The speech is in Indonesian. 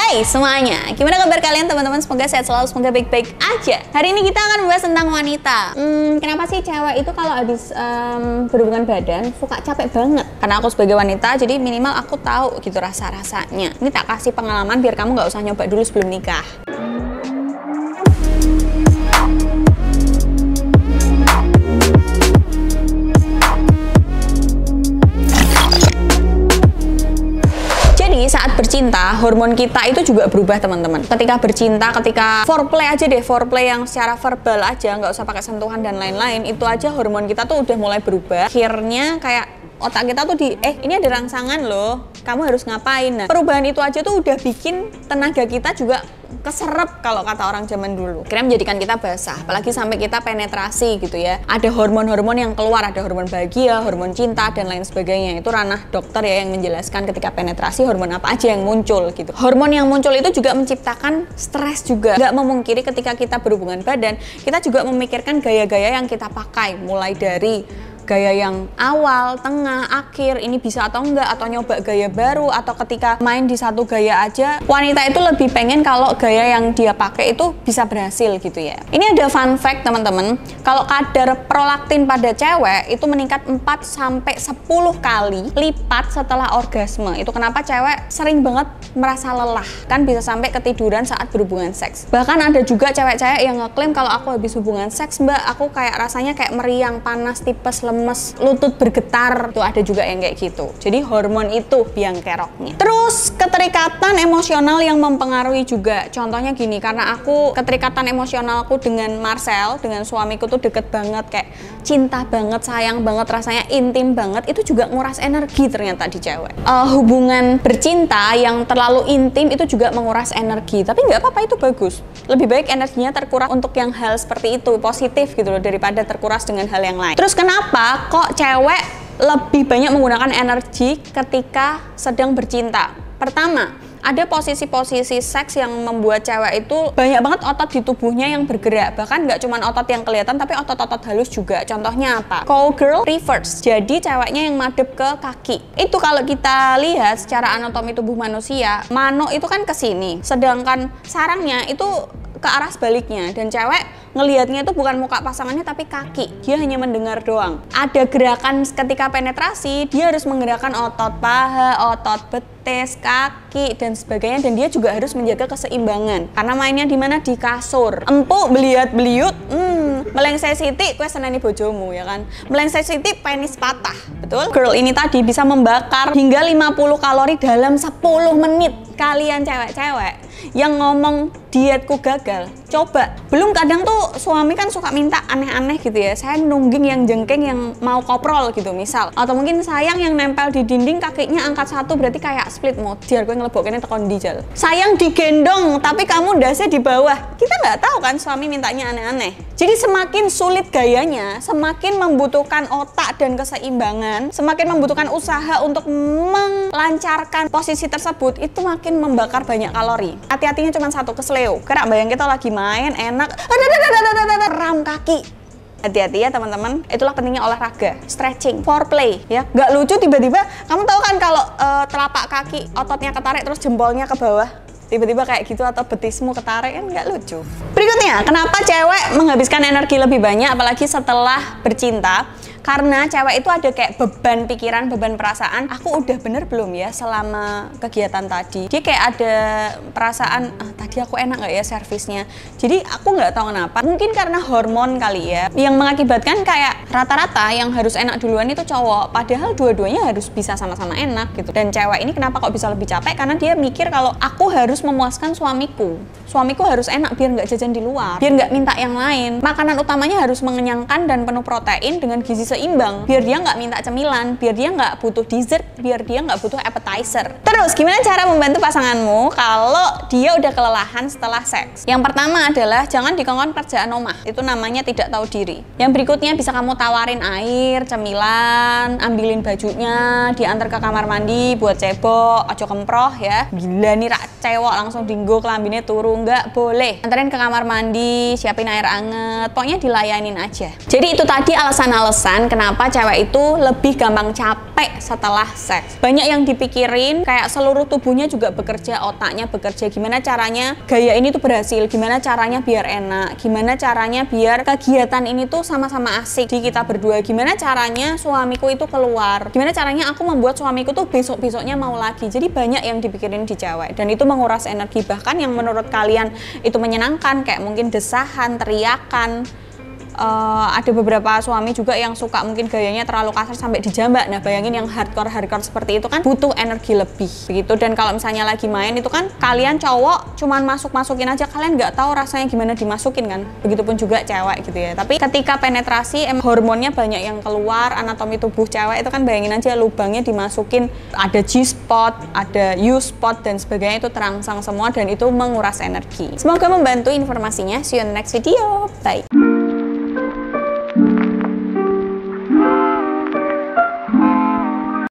Hai semuanya, gimana kabar kalian teman-teman? Semoga sehat selalu, semoga baik-baik aja. Hari ini kita akan membahas tentang wanita. Kenapa sih cewek itu kalau habis berhubungan badan suka capek banget? Karena aku sebagai wanita, jadi minimal aku tahu gitu rasa-rasanya. Ini tak kasih pengalaman biar kamu nggak usah nyoba dulu sebelum nikah. Saat bercinta, hormon kita itu juga berubah teman-teman. Ketika bercinta, ketika foreplay aja deh, foreplay yang secara verbal aja, nggak usah pakai sentuhan dan lain-lain, itu aja hormon kita tuh udah mulai berubah. Akhirnya kayak otak kita tuh ini ada rangsangan loh, kamu harus ngapain. Nah, perubahan itu aja tuh udah bikin tenaga kita juga keserap kalau kata orang zaman dulu. Akhirnya menjadikan kita basah, apalagi sampai kita penetrasi gitu ya. Ada hormon-hormon yang keluar, ada hormon bahagia, hormon cinta dan lain sebagainya. Itu ranah dokter ya yang menjelaskan ketika penetrasi hormon apa aja yang muncul gitu. Hormon yang muncul itu juga menciptakan stres juga. Gak memungkiri ketika kita berhubungan badan, kita juga memikirkan gaya-gaya yang kita pakai, mulai dari gaya yang awal, tengah, akhir, ini bisa atau enggak, atau nyoba gaya baru, atau ketika main di satu gaya aja, wanita itu lebih pengen kalau gaya yang dia pakai itu bisa berhasil gitu ya. Ini ada fun fact teman-teman, kalau kadar prolaktin pada cewek itu meningkat 4-10 kali lipat setelah orgasme. Itu kenapa cewek sering banget merasa lelah, kan bisa sampai ketiduran saat berhubungan seks. Bahkan ada juga cewek-cewek yang ngeklaim kalau aku habis hubungan seks, mbak, aku kayak rasanya kayak meriang, panas, tipes, lemes, lutut bergetar. Tuh ada juga yang kayak gitu. Jadi hormon itu biang keroknya. Terus keterikatan emosional yang mempengaruhi juga. Contohnya gini, karena aku keterikatan emosionalku dengan Marcel, dengan suamiku tuh deket banget, kayak cinta banget, sayang banget, rasanya intim banget. Itu juga nguras energi ternyata di cewek. Hubungan bercinta yang terlalu intim itu juga menguras energi. Tapi nggak apa-apa, itu bagus. Lebih baik energinya terkuras untuk yang hal seperti itu, positif gitu loh, daripada terkuras dengan hal yang lain. Terus kenapa kok cewek lebih banyak menggunakan energi ketika sedang bercinta? Pertama, ada posisi-posisi seks yang membuat cewek itu banyak banget otot di tubuhnya yang bergerak. Bahkan nggak cuma otot yang kelihatan, tapi otot-otot halus juga. Contohnya apa? Cowgirl reverse. Jadi ceweknya yang madep ke kaki. Itu kalau kita lihat secara anatomi tubuh manusia, mano itu kan ke sini. Sedangkan sarangnya itu ke arah sebaliknya, dan cewek ngelihatnya itu bukan muka pasangannya tapi kaki. Dia hanya mendengar doang. Ada gerakan ketika penetrasi, dia harus menggerakkan otot paha, otot betis, kaki dan sebagainya, dan dia juga harus menjaga keseimbangan. Karena mainnya di mana? Di kasur. Empuk beliat-beliut, melengsai siti kue seneni bojomu ya kan. Melengsai siti penis patah. Betul? Girl ini tadi bisa membakar hingga 50 kalori dalam 10 menit. Kalian cewek-cewek yang ngomong dietku gagal, coba. Belum kadang tuh suami kan suka minta aneh-aneh gitu ya. Saya nungging yang jengking yang mau koprol gitu misal. Atau mungkin sayang yang nempel di dinding kakinya angkat 1 berarti kayak split mode. Biar gue ngelebokinnya tekon dijal. Sayang digendong tapi kamu dasnya di bawah. Kita nggak tahu kan suami mintanya aneh-aneh. Jadi semakin sulit gayanya, semakin membutuhkan otak dan keseimbangan, semakin membutuhkan usaha untuk melancarkan posisi tersebut, itu makin membakar banyak kalori. Hati-hatinya cuma satu, kesleo. Karena bayang kita lagi main enak, ram kaki. Hati-hati ya teman-teman. Itulah pentingnya olahraga, stretching, foreplay ya. Nggak lucu tiba-tiba kamu tahu kan kalau telapak kaki ototnya ketarik terus jempolnya ke bawah. Tiba-tiba kayak gitu, atau betismu ketarik, kan nggak lucu. Berikutnya, kenapa cewek menghabiskan energi lebih banyak apalagi setelah bercinta? Karena cewek itu ada kayak beban pikiran, beban perasaan. Aku udah bener belum ya selama kegiatan tadi? Dia kayak ada perasaan, tadi aku enak nggak ya servisnya? Jadi aku nggak tahu kenapa. Mungkin karena hormon kali ya, yang mengakibatkan kayak rata-rata yang harus enak duluan itu cowok. Padahal dua-duanya harus bisa sama-sama enak gitu. Dan cewek ini kenapa kok bisa lebih capek? Karena dia mikir kalau aku harus memuaskan suamiku. Suamiku harus enak biar nggak jajan di luar, biar nggak minta yang lain. Makanan utamanya harus mengenyangkan dan penuh protein dengan gizi seimbang, biar dia nggak minta cemilan, biar dia nggak butuh dessert, biar dia nggak butuh appetizer. Terus gimana cara membantu pasanganmu kalau dia udah kelelahan setelah seks? Yang pertama adalah jangan dikongkon kerjaan rumah, itu namanya tidak tahu diri. Yang berikutnya bisa kamu tawarin air, cemilan, ambilin bajunya, diantar ke kamar mandi buat cebok, ojo kemproh ya. Gila nih rak cewek langsung dinggo kelambinnya turu, nggak boleh. Anterin ke kamar mandi, siapin air anget, pokoknya dilayanin aja. Jadi itu tadi alasan-alasan alasan kenapa cewek itu lebih gampang capek setelah seks. Banyak yang dipikirin, kayak seluruh tubuhnya juga bekerja, otaknya bekerja, gimana caranya gaya ini tuh berhasil, gimana caranya biar enak, gimana caranya biar kegiatan ini tuh sama-sama asik di kita berdua, gimana caranya suamiku itu keluar, gimana caranya aku membuat suamiku tuh besok-besoknya mau lagi. Jadi banyak yang dipikirin di cewek, dan itu menguras energi. Bahkan yang menurut kalian itu menyenangkan, kayak mungkin desahan, teriakan. Ada beberapa suami juga yang suka mungkin gayanya terlalu kasar sampai dijambak. Nah, bayangin yang hardcore seperti itu kan butuh energi lebih begitu. Dan kalau misalnya lagi main itu kan kalian cowok cuman masukin aja, kalian nggak tahu rasanya gimana dimasukin kan. Begitupun juga cewek gitu ya. Tapi ketika penetrasi hormonnya banyak yang keluar, anatomi tubuh cewek itu kan bayangin aja lubangnya dimasukin, ada G-spot, ada U-spot dan sebagainya, itu terangsang semua dan itu menguras energi. Semoga membantu informasinya. See you in the next video. Bye.